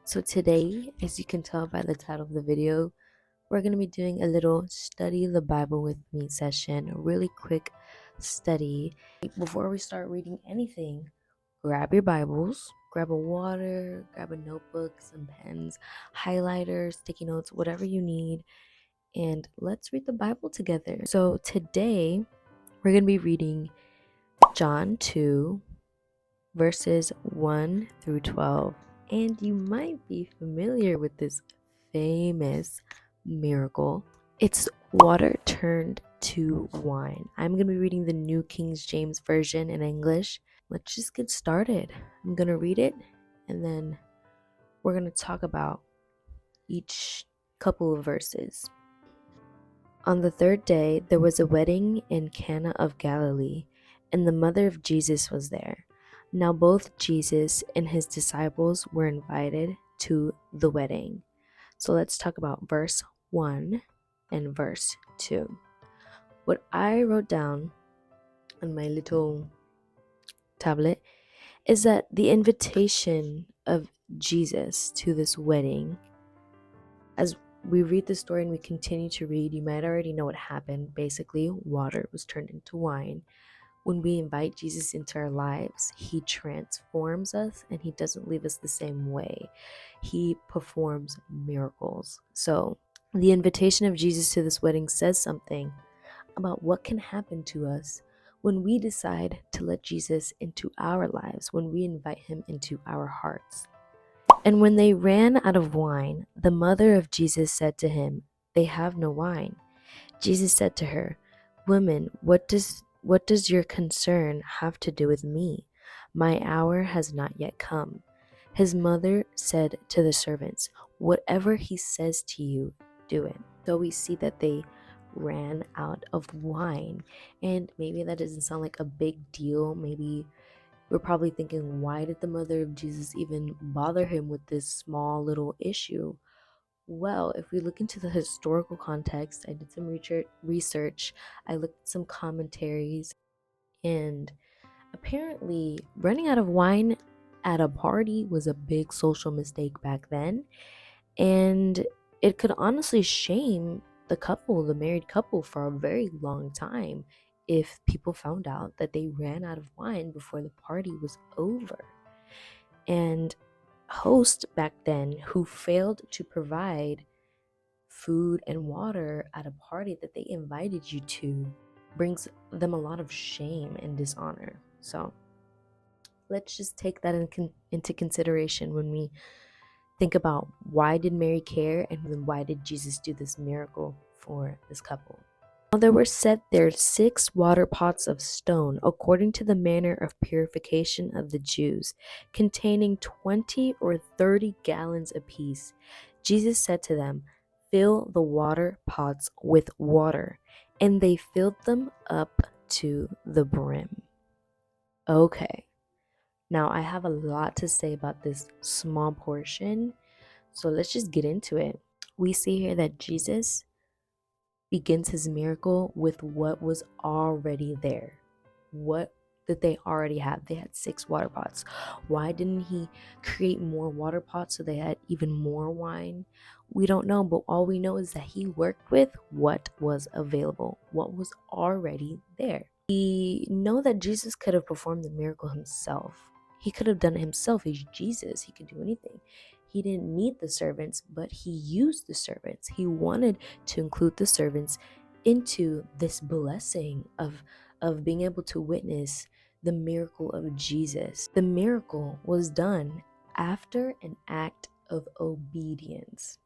So today, as you can tell by the title of the video, we're going to be doing a little study the Bible with me session, a really quick study. Before we start reading anything, grab your Bibles, grab a water, grab a notebook, some pens, highlighters, sticky notes, whatever you need, and let's read the Bible together. So today, we're going to be reading John 2, verses 1 through 12. And you might be familiar with this famous miracle. It's water turned to wine. I'm going to be reading the New King James Version in English. Let's just get started. I'm going to read it and then we're going to talk about each couple of verses. On the third day, there was a wedding in Cana of Galilee, and the mother of Jesus was there. Now both Jesus and his disciples were invited to the wedding. So let's talk about verse 1 and verse 2. What I wrote down on my little tablet is that the invitation of Jesus to this wedding, as we read the story and we continue to read, you might already know what happened. Basically, water was turned into wine. When we invite Jesus into our lives, he transforms us and he doesn't leave us the same way. He performs miracles. So the invitation of Jesus to this wedding says something about what can happen to us when we decide to let Jesus into our lives, when we invite him into our hearts. And when they ran out of wine, the mother of Jesus said to him, "They have no wine." Jesus said to her, "Woman, what does your concern have to do with me? My hour has not yet come." His mother said to the servants, "Whatever he says to you, do it." So we see that they ran out of wine. And maybe that doesn't sound like a big deal. Maybe we're probably thinking, why did the mother of Jesus even bother him with this small little issue? Well, if we look into the historical context, I did some research, I looked at some commentaries, and apparently running out of wine at a party was a big social mistake back then, and it could honestly shame the married couple, for a very long time if people found out that they ran out of wine before the party was over. And hosts back then who failed to provide food and water at a party that they invited you to brings them a lot of shame and dishonor. So let's just take that into consideration when we think about, why did Mary care, and then why did Jesus do this miracle for this couple? Now there were set there 6 water pots of stone, according to the manner of purification of the Jews, containing 20 or 30 gallons apiece. Jesus said to them, "Fill the water pots with water." And they filled them up to the brim. Okay, now I have a lot to say about this small portion, so let's just get into it. We see here that Jesus begins his miracle with what was already there. What did they already have? They had 6 water pots. Why didn't he create more water pots so they had even more wine? We don't know, but all we know is that he worked with what was available, what was already there. We know that Jesus could have performed the miracle himself. He could have done it himself. He's Jesus. He could do anything. He didn't need the servants, but he used the servants. He wanted to include the servants into this blessing of being able to witness the miracle of Jesus. The miracle was done after an act of obedience.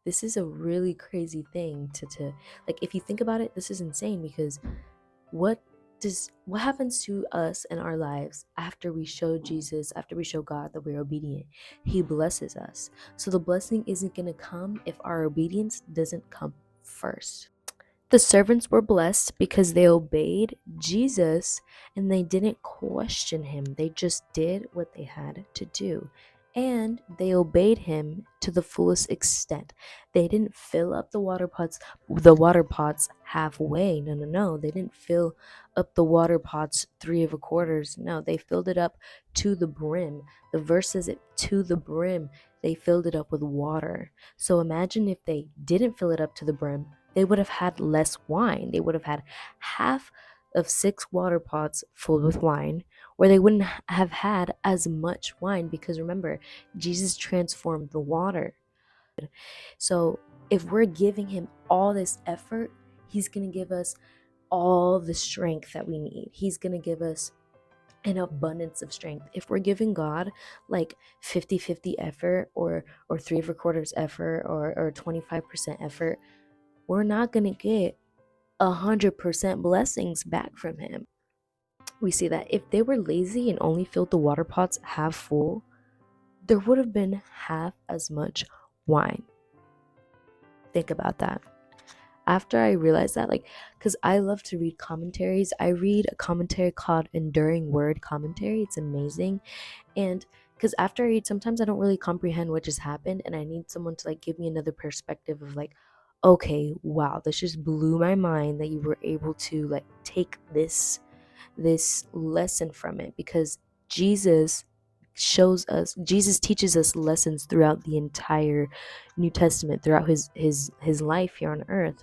This is a really crazy thing to like, if you think about it, this is insane, because what happens to us in our lives after we show Jesus, after we show God that we're obedient? He blesses us. So the blessing isn't going to come if our obedience doesn't come first. The servants were blessed because they obeyed Jesus and they didn't question him. They just did what they had to do. And they obeyed him to the fullest extent. They didn't fill up the water pots halfway. No. They didn't fill up the water pots 3 1/4. No, they filled it up to the brim. The verse says it, to the brim. they filled it up with water. So imagine if they didn't fill it up to the brim, they would have had less wine. They would have had half of 6 water pots filled with wine, or they wouldn't have had as much wine, because remember, Jesus transformed the water. So if we're giving him all this effort, he's going to give us all the strength that we need. He's going to give us an abundance of strength. If we're giving God like 50-50 effort, or 3/4 effort, or 25% effort, we're not going to get 100% blessings back from him. We see that if they were lazy and only filled the water pots half full, there would have been half as much wine. Think about that. After I realized that, like, because I love to read commentaries, I read a commentary called Enduring Word Commentary. It's amazing. And because after I read, sometimes I don't really comprehend what just happened, and I need someone to like give me another perspective of like, okay, wow, this just blew my mind that you were able to like take this lesson from it, because Jesus teaches us lessons throughout the entire New Testament, throughout his life here on earth.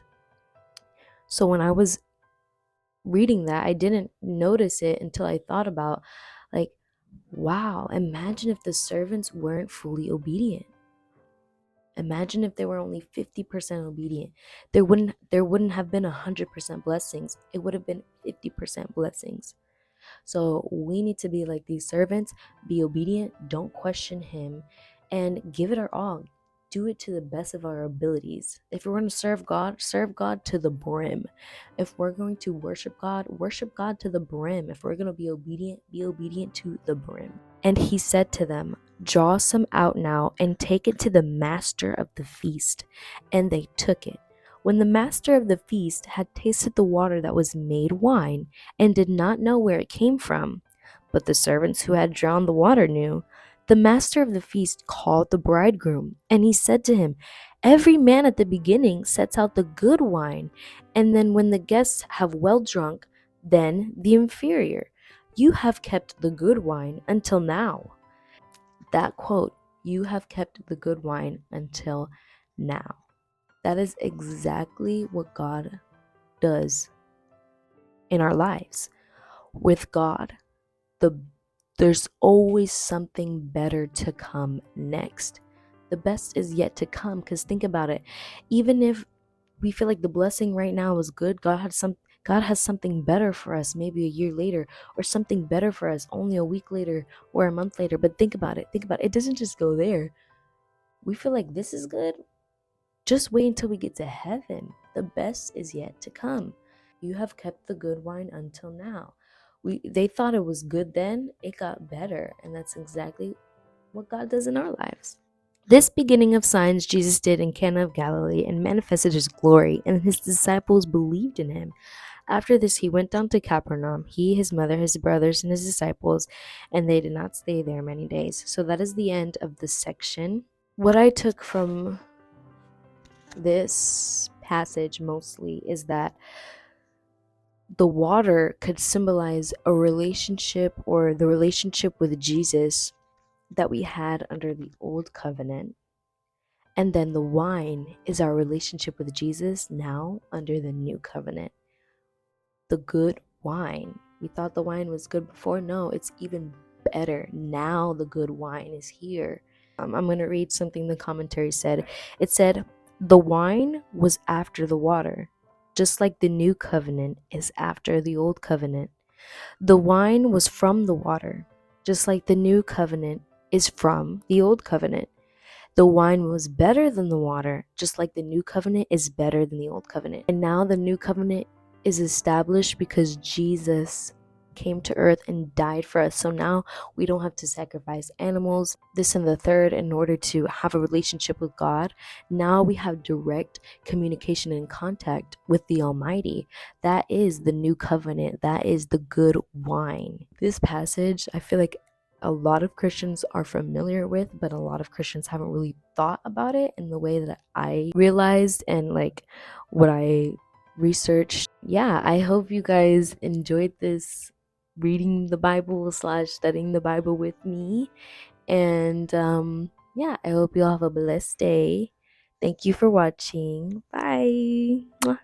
So when I was reading that, I didn't notice it until I thought about, like, wow, imagine if the servants weren't fully obedient. Imagine if they were only 50% obedient. There wouldn't have been 100% blessings. It would have been 50% blessings. So we need to be like these servants, be obedient, don't question him, and give it our all. Do it to the best of our abilities. If we're going to serve God to the brim. If we're going to worship God to the brim. If we're going to be obedient to the brim. And he said to them, "Draw some out now and take it to the master of the feast." And they took it. When the master of the feast had tasted the water that was made wine, and did not know where it came from, but the servants who had drawn the water knew, the master of the feast called the bridegroom, and he said to him, "Every man at the beginning sets out the good wine, and then when the guests have well drunk, then the inferior. You have kept the good wine until now." That quote, "You have kept the good wine until now." That is exactly what God does in our lives. With God, there's always something better to come next. The best is yet to come, because think about it. Even if we feel like the blessing right now is good, God has something better for us maybe a year later, or something better for us only a week later or a month later. But think about it. It doesn't just go there. We feel like this is good. Just wait until we get to heaven. The best is yet to come. You have kept the good wine until now. They thought it was good then, it got better, and that's exactly what God does in our lives. This beginning of signs Jesus did in Cana of Galilee and manifested his glory, and his disciples believed in him. After this, he went down to Capernaum, he, his mother, his brothers, and his disciples, and they did not stay there many days. So that is the end of this section. What I took from this passage mostly is that the water could symbolize a relationship, or the relationship with Jesus that we had under the old covenant. And then the wine is our relationship with Jesus now under the new covenant. The good wine. We thought the wine was good before. No, it's even better. Now the good wine is here. I'm going to read something the commentary said. It said, "The wine was after the water, just like the new covenant is after the old covenant. The wine was from the water, just like the new covenant is from the old covenant. The wine was better than the water, just like the new covenant is better than the old covenant. And now the new covenant is established because Jesus came to earth and died for us. So now we don't have to sacrifice animals, this and the third, in order to have a relationship with God. Now we have direct communication and contact with the Almighty. That is the new covenant. That is the good wine." This passage, I feel like a lot of Christians are familiar with, but a lot of Christians haven't really thought about it in the way that I realized and like what I researched. Yeah, I hope you guys enjoyed this reading the Bible / studying the Bible with me. And yeah, I hope you all have a blessed day. Thank you for watching. Bye. Mwah.